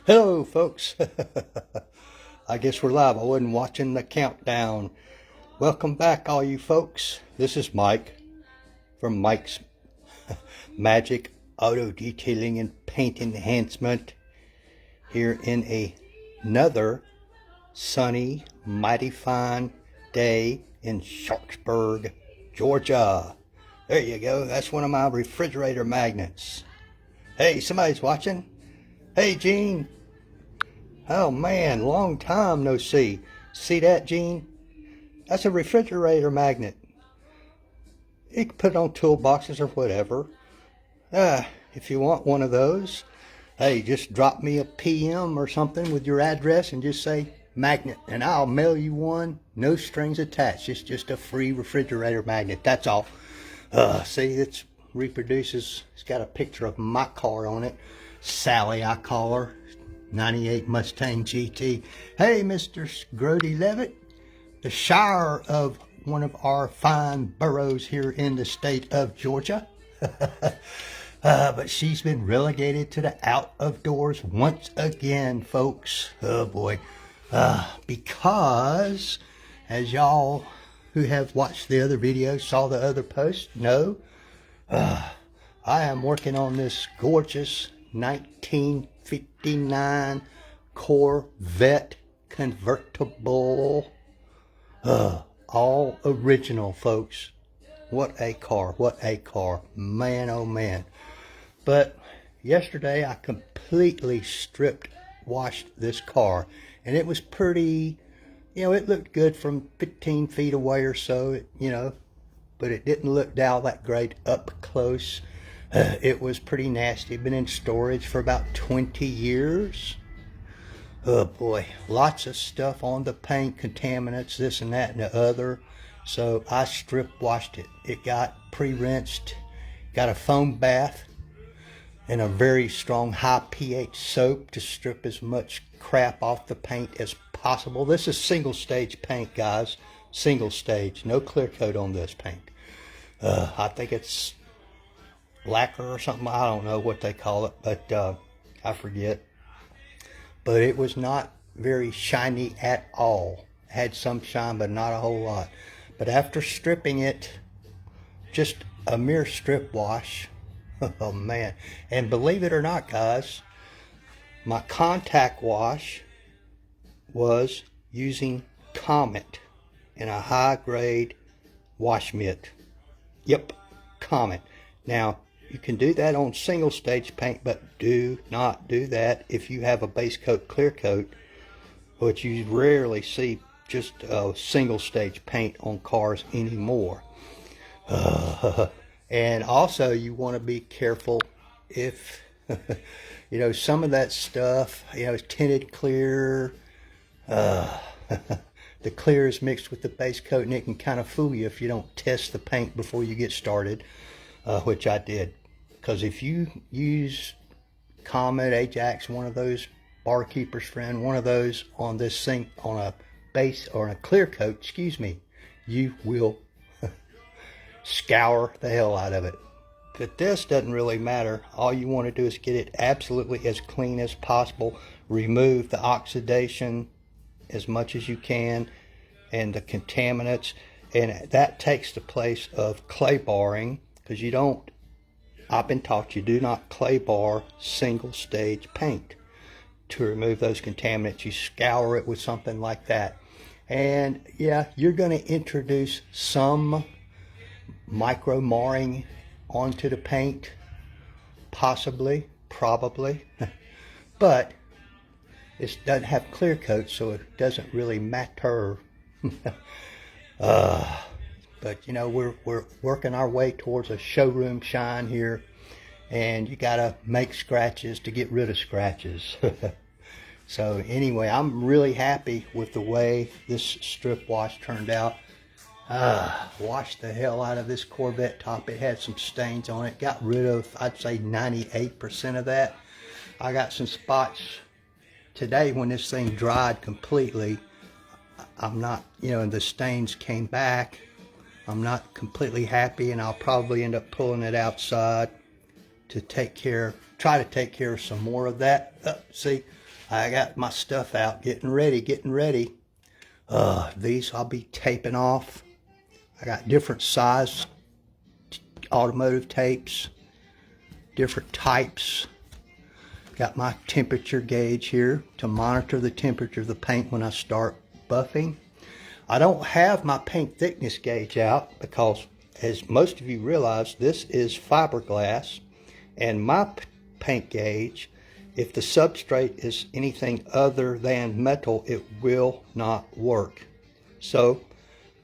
Hello, folks. I guess we're live. I wasn't watching the countdown. Welcome back, all you folks. This is Mike from Mike's Magic Auto Detailing and Paint Enhancement here in another sunny, mighty fine day in Sharpsburg, Georgia. There you go. That's one of my refrigerator magnets. Hey, somebody's watching. Hey, Gene. Oh man, long time no see. See that, Gene? That's a refrigerator magnet. You can put it on toolboxes or whatever. If you want one of those, hey, just drop me a PM or something with your address and just say magnet, and I'll mail you one. No strings attached. It's just a free refrigerator magnet. That's all. See, it reproduces. It's got a picture of my car on it. Sally, I call her. 98 Mustang GT. Hey, Mr. Grody Levitt, the shire of one of our fine boroughs here in the state of Georgia. But she's been relegated to the out of doors once again, folks. Oh boy. Because, as y'all who have watched the other videos, saw the other posts, know, I am working on this gorgeous 1959 Vette convertible. All original, folks. What a car, what a car. Man, oh man. But yesterday I completely stripped washed this car, and it was pretty, it looked good from 15 feet away or so, but it didn't look all that great up close. It was pretty nasty. Been in storage for about 20 years. Oh boy, lots of stuff on the paint, contaminants, this and that and the other. So I strip washed it. It got pre-rinsed, got a foam bath, and a very strong high pH soap to strip as much crap off the paint as possible. This is single stage paint, guys. Single stage, no clear coat on this paint. I think it's lacquer or something. I don't know what they call it, but I forget. But it was not very shiny at all. Had some shine, but not a whole lot. But after stripping it, just a mere strip wash. Oh man. And believe it or not, guys, my contact wash was using Comet in a high grade wash mitt. Yep, Comet. Now, you can do that on single stage paint, but do not do that if you have a base coat, clear coat, which you rarely see just single stage paint on cars anymore. And also you want to be careful if, some of that stuff, is tinted clear. The clear is mixed with the base coat, and it can kind of fool you if you don't test the paint before you get started, which I did. Because if you use Comet, Ajax, one of those, Barkeeper's Friend, one of those on this thing, on a base or on a clear coat, you will scour the hell out of it. But this doesn't really matter. All you want to do is get it absolutely as clean as possible. Remove the oxidation as much as you can and the contaminants. And that takes the place of clay barring, because I've been taught you do not clay bar single stage paint. To remove those contaminants, you scour it with something like that. And yeah, you're going to introduce some micro marring onto the paint, possibly, probably, but it doesn't have clear coat, so it doesn't really matter. But we're working our way towards a showroom shine here, and you gotta make scratches to get rid of scratches. So anyway, I'm really happy with the way this strip wash turned out. Washed the hell out of this Corvette top. It had some stains on it. Got rid of, I'd say, 98% of that. I got some spots today when this thing dried completely. I'm not, and the stains came back. I'm not completely happy, and I'll probably end up pulling it outside to try to take care of some more of that. See, I got my stuff out, getting ready. These I'll be taping off. I got different size automotive tapes, different types. Got my temperature gauge here to monitor the temperature of the paint when I start buffing. I don't have my paint thickness gauge out because, as most of you realize, this is fiberglass, and my paint gauge, if the substrate is anything other than metal, it will not work. So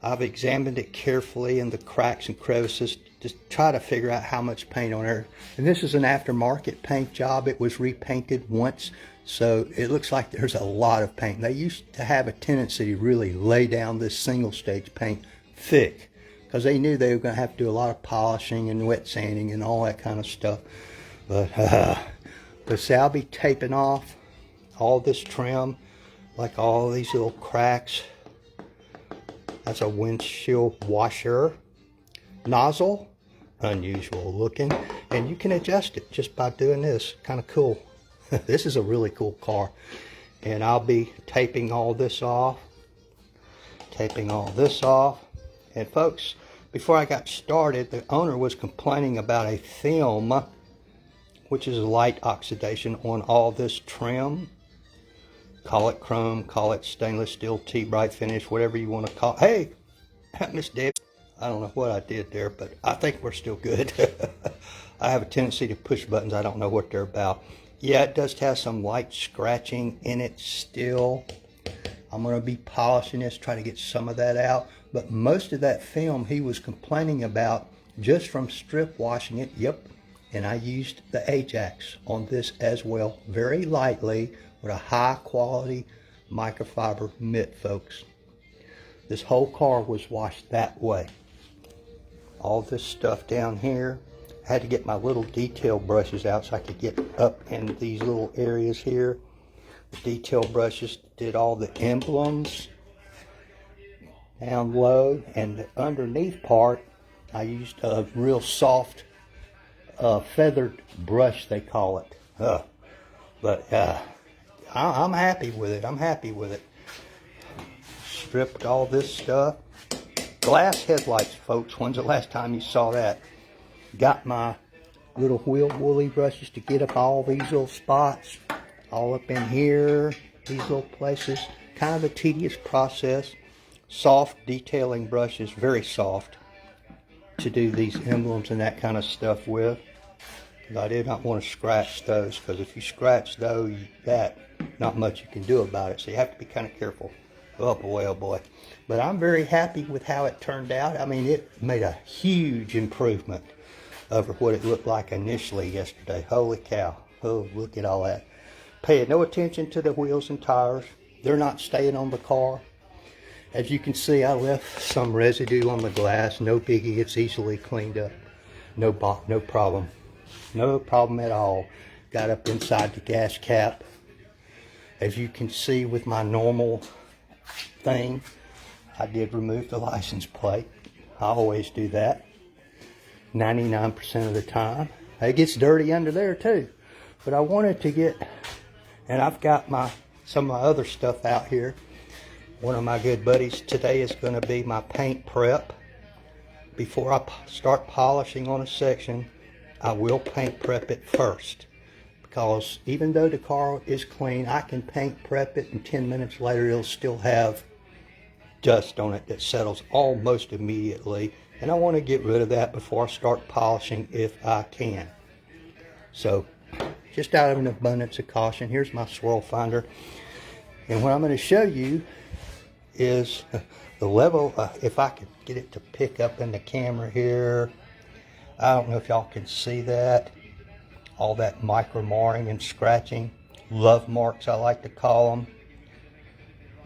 I've examined it carefully in the cracks and crevices to try to figure out how much paint on there. And this is an aftermarket paint job. It was repainted once, so it looks like there's a lot of paint. They used to have a tendency to really lay down this single stage paint thick because they knew they were going to have to do a lot of polishing and wet sanding and all that kind of stuff. But see, I'll be taping off all this trim, like all these little cracks. That's a windshield washer nozzle, unusual looking, and you can adjust it just by doing this. Kind of cool. This is a really cool car, and I'll be taping all this off. And folks, before I got started, the owner was complaining about a film, which is light oxidation on all this trim. Call it chrome, call it stainless steel, T-bright finish, whatever you want to call it. Hey, Miss Deb, I don't know what I did there, but I think we're still good. I have a tendency to push buttons. I don't know what they're about. Yeah, it does have some light scratching in it still. I'm going to be polishing this, try to get some of that out. But most of that film he was complaining about just from strip washing it. Yep. And I used the Ajax on this as well, very lightly, with a high quality microfiber mitt, folks. This whole car was washed that way. All this stuff down here, I had to get my little detail brushes out so I could get up in these little areas here. The detail brushes did all the emblems down low, and the underneath part I used a real soft feathered brush, they call it. I'm happy with it. Stripped all this stuff. Glass headlights, folks. When's the last time you saw that? Got my little wheel woolly brushes to get up all these little spots. All up in here. These little places. Kind of a tedious process. Soft detailing brushes. Very soft. To do these emblems and that kind of stuff with. I did not want to scratch those, because if you scratch those, not much you can do about it. So you have to be kind of careful. Oh boy. But I'm very happy with how it turned out. I mean, it made a huge improvement over what it looked like initially yesterday. Holy cow. Oh, look at all that. Paying no attention to the wheels and tires. They're not staying on the car. As you can see, I left some residue on the glass. No biggie. It's easily cleaned up. No problem. No problem at all. Got up inside the gas cap. As you can see with my normal thing, I did remove the license plate. I always do that. 99% of the time. It gets dirty under there too. But I wanted to get, and I've got some of my other stuff out here. One of my good buddies today is going to be my paint prep. Before I start polishing on a section, I will paint prep it first, because even though the car is clean, I can paint prep it and 10 minutes later it'll still have dust on it that settles almost immediately, and I want to get rid of that before I start polishing if I can. So just out of an abundance of caution, here's my swirl finder, and what I'm going to show you is the level, if I could get it to pick up in the camera here. I don't know if y'all can see that. All that micro marring and scratching. Love marks, I like to call them.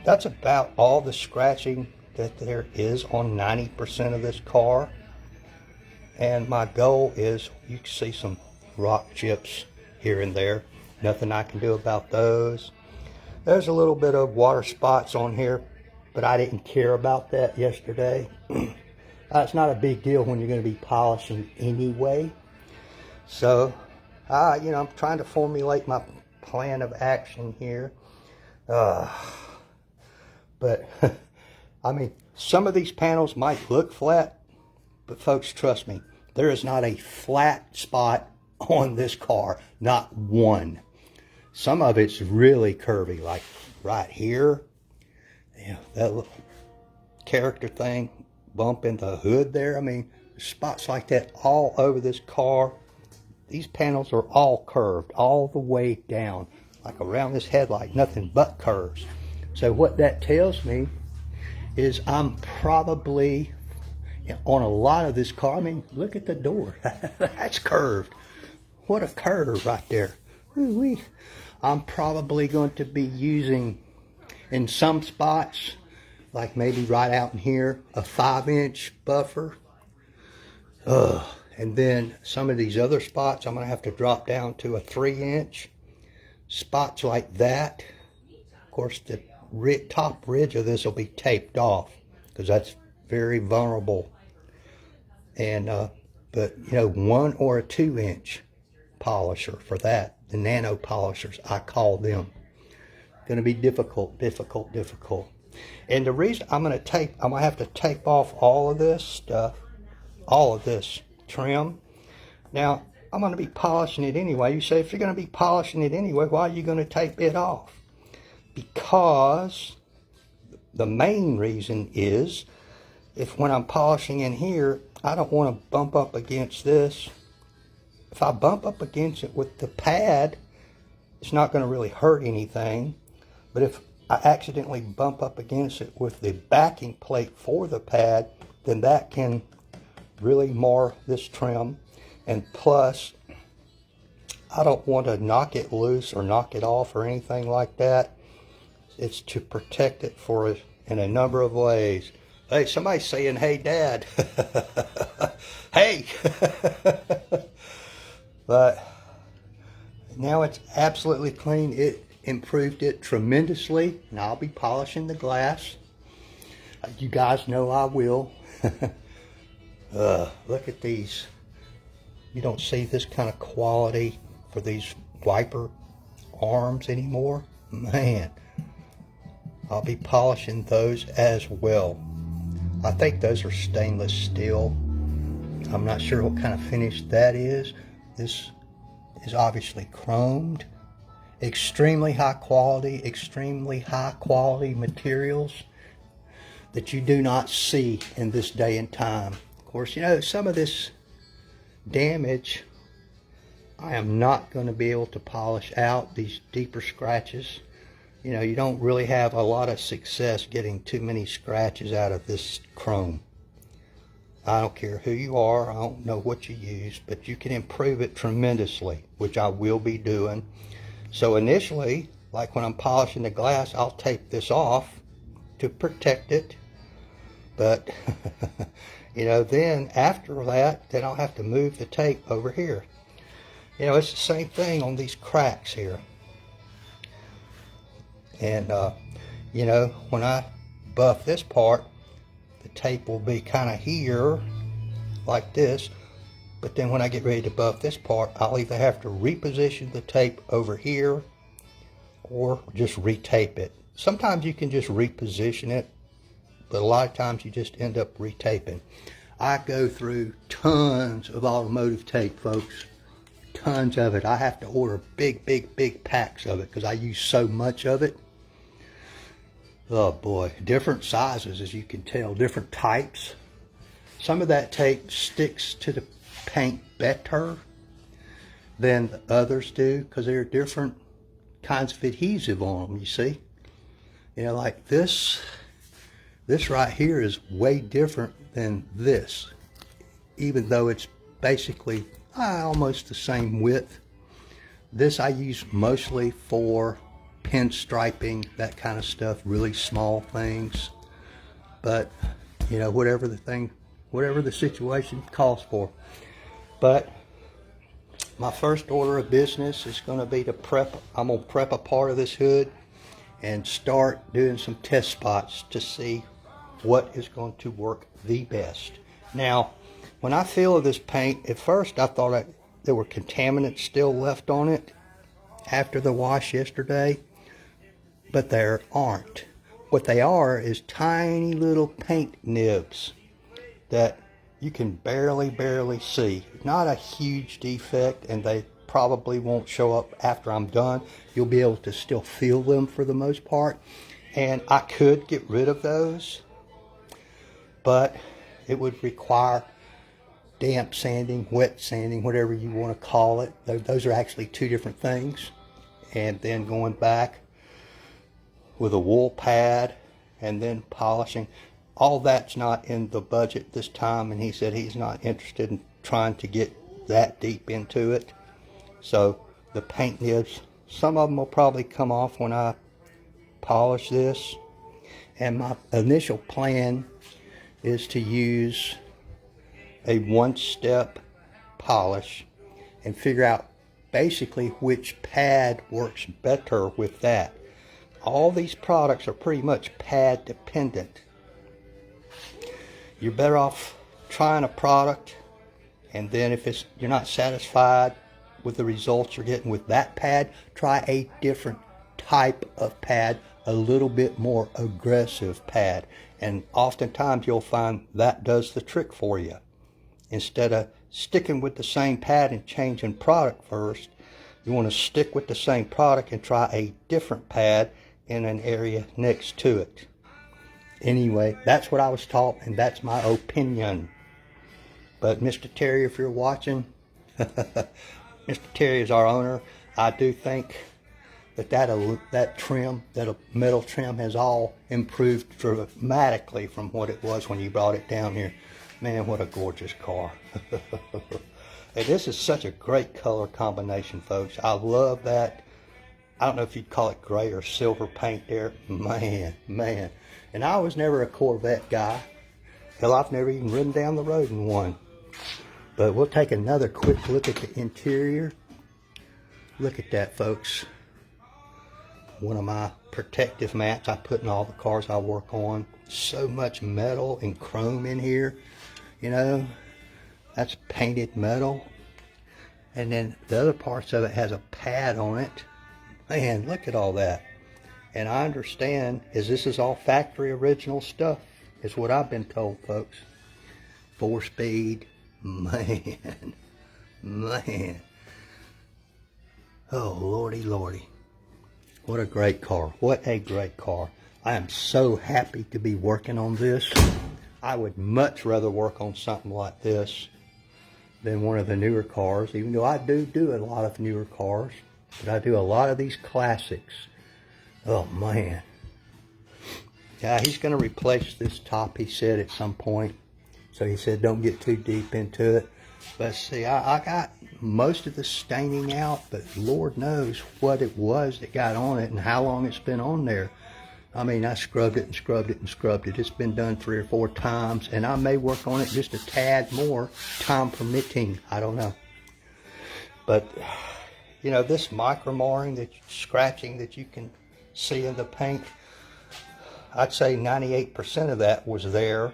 That's about all the scratching that there is on 90% of this car. And my goal is, you can see some rock chips here and there. Nothing I can do about those. There's a little bit of water spots on here, but I didn't care about that yesterday. It's not a big deal when you're going to be polishing anyway. So, I'm trying to formulate my plan of action here. But I mean, some of these panels might look flat, but folks, trust me, there is not a flat spot on this car, not one. Some of it's really curvy, like right here. Yeah, that little character thing, bump in the hood there. I mean, spots like that all over this car. These panels are all curved all the way down, like around this headlight, nothing but curves. So what that tells me is I'm probably on a lot of this car. I mean, look at the door. That's curved. What a curve right there. Woo-wee. I'm probably going to be using, in some spots, like maybe right out in here, a 5-inch buffer. And then some of these other spots, I'm going to have to drop down to a 3-inch. Spots like that. Of course, the top ridge of this will be taped off because that's very vulnerable. And but you know, 1 or a 2-inch polisher for that. The nano polishers, I call them. Going to be difficult. And the reason I'm going to have to tape off all of this stuff, all of this trim. Now, I'm going to be polishing it anyway. You say, if you're going to be polishing it anyway, why are you going to tape it off? Because the main reason is, if when I'm polishing in here, I don't want to bump up against this. If I bump up against it with the pad, it's not going to really hurt anything. But if I accidentally bump up against it with the backing plate for the pad, then that can really mar this trim. And plus, I don't want to knock it loose or knock it off or anything like that. It's to protect it for us in a number of ways. Hey, somebody's saying, hey, Dad. Hey. But now it's absolutely clean. It improved it tremendously. And I'll be polishing the glass. You guys know I will. Look at these. You don't see this kind of quality for these wiper arms anymore. Man, I'll be polishing those as well. I think those are stainless steel. I'm not sure what kind of finish that is. This is obviously chromed. Extremely high quality materials that you do not see in this day and time. Of course, you know, some of this damage I am not going to be able to polish out, these deeper scratches. You know, you don't really have a lot of success getting too many scratches out of this chrome. I don't care who you are, I don't know what you use, but you can improve it tremendously, which I will be doing. So initially, like when I'm polishing the glass, I'll tape this off to protect it. But, you know, then after that, then I'll have to move the tape over here. You know, it's the same thing on these cracks here. And, you know, when I buff this part, the tape will be kind of here, like this. But then when I get ready to buff this part, I'll either have to reposition the tape over here or just retape it. Sometimes you can just reposition it, but a lot of times you just end up retaping. I go through tons of automotive tape, folks. Tons of it. I have to order big packs of it because I use so much of it. Oh boy, different sizes, as you can tell, different types. Some of that tape sticks to the paint better than the others do because there are different kinds of adhesive on them, you see. You know, like this right here is way different than this, even though it's basically almost the same width. This I use mostly for pinstriping, that kind of stuff, really small things. But, you know, whatever the situation calls for. But my first order of business is going to be to I'm going to prep a part of this hood and start doing some test spots to see what is going to work the best. Now, when I feel this paint, at first I thought there were contaminants still left on it. after the wash yesterday, but there aren't. What they are is tiny little paint nibs that you can barely see. Not a huge defect, and they probably won't show up after I'm done. You'll be able to still feel them for the most part, and I could get rid of those, but it would require damp sanding, wet sanding, whatever you want to call it. Those are actually two different things. And then going back with a wool pad and then polishing. All that's not in the budget this time, and he said he's not interested in trying to get that deep into it. So the paint nibs, some of them will probably come off when I polish this. And my initial plan is to use a one-step polish and figure out basically which pad works better with that. All these products are pretty much pad dependent. You're better off trying a product, and then if you're not satisfied with the results you're getting with that pad, try a different type of pad, a little bit more aggressive pad, and oftentimes you'll find that does the trick for you. Instead of sticking with the same pad and changing product first, you want to stick with the same product and try a different pad in an area next to it. Anyway, that's what I was taught, and that's my opinion. But Mr. Terry, if you're watching, Mr. Terry is our owner. I do think that trim, that metal trim, has all improved dramatically from what it was when you brought it down here. Man, what a gorgeous car. And this is such a great color combination, folks. I love that. I don't know if you'd call it gray or silver paint there. Man. And I was never a Corvette guy. Hell, I've never even ridden down the road in one. But we'll take another quick look at the interior. Look at that, folks. One of my protective mats I put in all the cars I work on. So much metal and chrome in here. You know, that's painted metal. And then the other parts of it has a pad on it. Man, look at all that. And I understand this is all factory original stuff, is what I've been told, folks. 4-speed, man. Oh, lordy. What a great car. What a great car. I am so happy to be working on this. I would much rather work on something like this than one of the newer cars, even though I do a lot of newer cars, but I do a lot of these classics. Oh, man. Yeah, he's going to replace this top, he said, at some point. So he said don't get too deep into it. But see, I got most of the staining out, but Lord knows what it was that got on it and how long it's been on there. I mean, I scrubbed it. It's been done 3 or 4 times, and I may work on it just a tad more, time permitting. I don't know. But, you know, this micro marring, scratching that you can see in the paint, I'd say 98% of that was there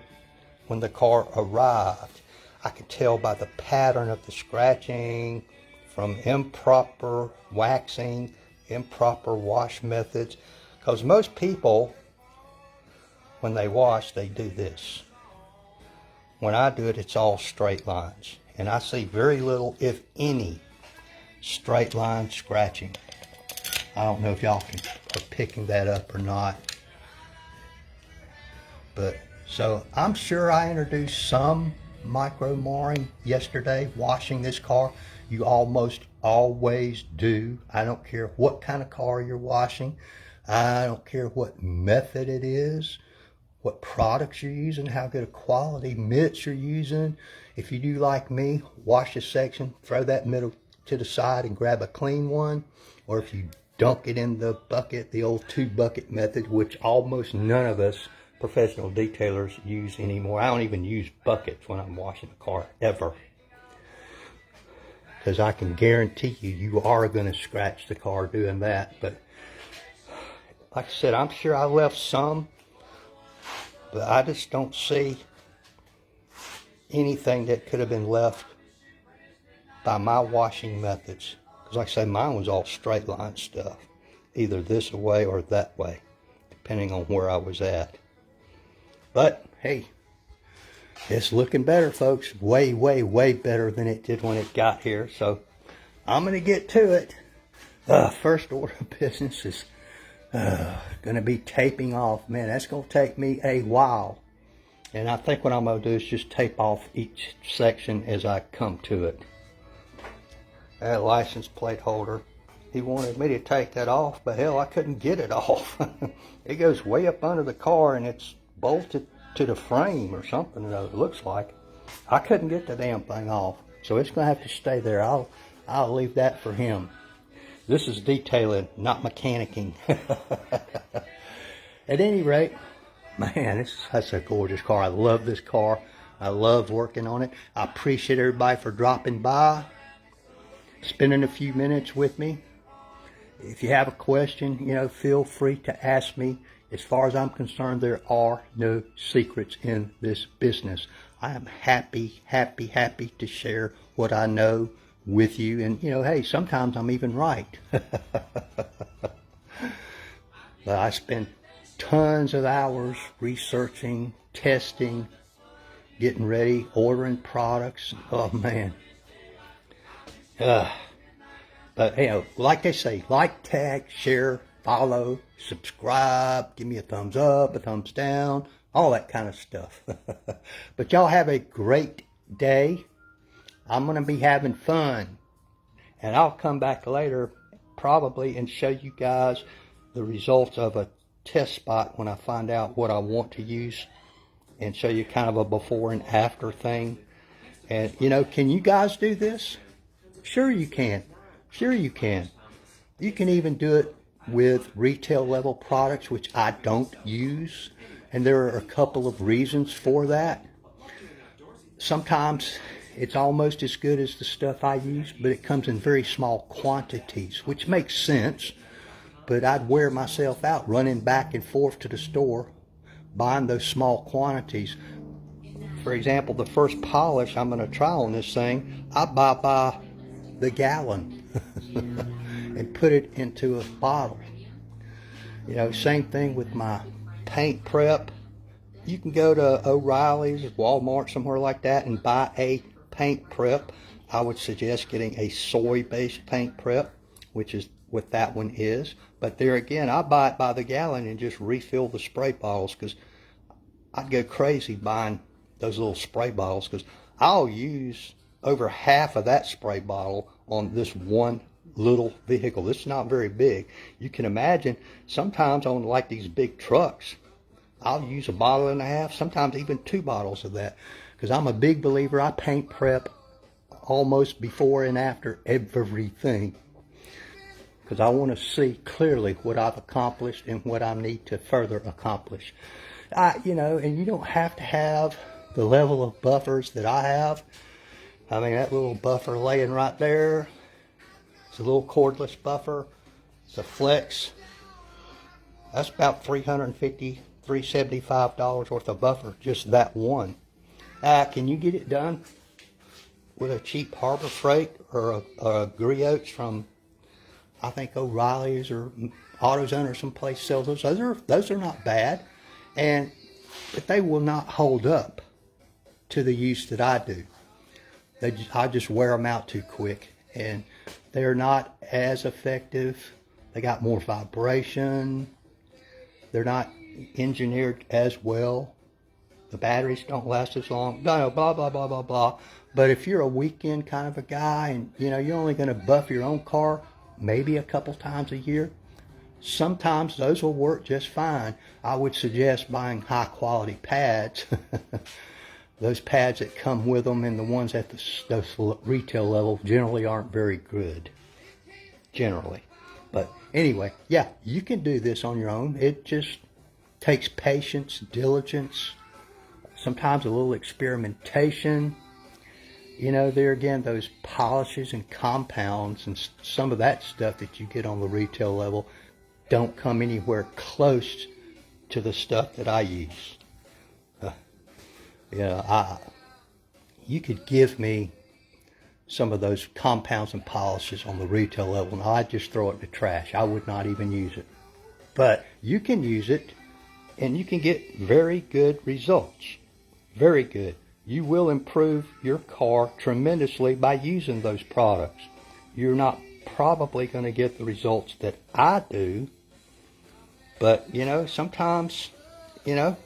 when the car arrived. I could tell by the pattern of the scratching from improper waxing, improper wash methods. Because most people, when they wash, they do this. When I do it, it's all straight lines. And I see very little, if any, straight line scratching. I don't know if y'all are picking that up or not. But, so I'm sure I introduced some micro marring yesterday, washing this car. You almost always do. I don't care what kind of car you're washing. I don't care what method it is, what products you're using, how good a quality mitts you're using. If you do like me, wash this section, throw that middle to the side and grab a clean one. Or if you dunk it in the bucket, the old 2-bucket method, which almost none of us professional detailers use anymore. I don't even use buckets when I'm washing a car, ever. Because I can guarantee you are going to scratch the car doing that. But like I said, I'm sure I left some, but I just don't see anything that could have been left by my washing methods. like I say, mine was all straight line stuff, either this way or that way, depending on where I was at. But hey, it's looking better, folks. Way, way, way better than it did when it got here. So I'm going to get to it. First order of business is going to be taping off. Man, that's going to take me a while. And I think what I'm going to do is just tape off each section as I come to it. That license plate holder, he wanted me to take that off, but hell, I couldn't get it off. It goes way up under the car and it's bolted to the frame or something, it looks like. I couldn't get the damn thing off, so it's going to have to stay there. I'll leave that for him. This is detailing, not mechanicking. At any rate, man, that's a gorgeous car. I love this car. I love working on it. I appreciate everybody for dropping by, spending a few minutes with me. If you have a question, feel free to ask me. As far as I'm concerned, there are no secrets in this business. I am happy, happy, happy to share what I know with you. And, hey, sometimes I'm even right. But I spend tons of hours researching, testing, getting ready, ordering products. Oh, man. But, like they say, like, tag, share, follow, subscribe, give me a thumbs up, a thumbs down, all that kind of stuff. But y'all have a great day. I'm going to be having fun. And I'll come back later probably and show you guys the results of a test spot when I find out what I want to use, and show you kind of a before and after thing. And, can you guys do this? Sure you can. Sure you can. You can even do it with retail level products, which I don't use. And there are a couple of reasons for that. Sometimes it's almost as good as the stuff I use, but it comes in very small quantities, which makes sense. But I'd wear myself out running back and forth to the store, buying those small quantities. For example, the first polish I'm going to try on this thing, I buy by the gallon and put it into a bottle. Same thing with my paint prep. You can go to O'Reilly's, Walmart, somewhere like that, and buy a paint prep. I would suggest getting a soy-based paint prep, which is what that one is. But there again, I buy it by the gallon and just refill the spray bottles, because I'd go crazy buying those little spray bottles, because I'll use over half of that spray bottle on this one little vehicle. This is not very big. You can imagine sometimes on like these big trucks, I'll use a bottle and a half, sometimes even 2 bottles of that, because I'm a big believer. I paint prep almost before and after everything, because I want to see clearly what I've accomplished and what I need to further accomplish. And you don't have to have the level of buffers that I have. I mean, that little buffer laying right there, it's a little cordless buffer. It's a Flex. That's about $350, $375 worth of buffer, just that one. Can you get it done with a cheap Harbor Freight or a Griots from, I think, O'Reilly's or AutoZone or someplace sells those? Those are not bad, but they will not hold up to the use that I do. I just wear them out too quick, and they're not as effective. They got more vibration. They're not engineered as well. The batteries don't last as long. No, blah, blah, blah, blah, blah. But if you're a weekend kind of a guy and, you're only going to buff your own car maybe a couple times a year, sometimes those will work just fine. I would suggest buying high quality pads. Those pads that come with them and the ones at the retail level generally aren't very good. Generally. But anyway, yeah, you can do this on your own. It just takes patience, diligence, sometimes a little experimentation. There again, those polishes and compounds and some of that stuff that you get on the retail level don't come anywhere close to the stuff that I use. You could give me some of those compounds and polishes on the retail level. Now, I'd just throw it in the trash. I would not even use it. But you can use it, and you can get very good results. Very good. You will improve your car tremendously by using those products. You're not probably going to get the results that I do, but, you know, sometimes, you know,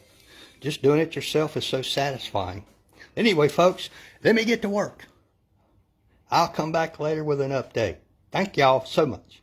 just doing it yourself is so satisfying. Anyway, folks, let me get to work. I'll come back later with an update. Thank y'all so much.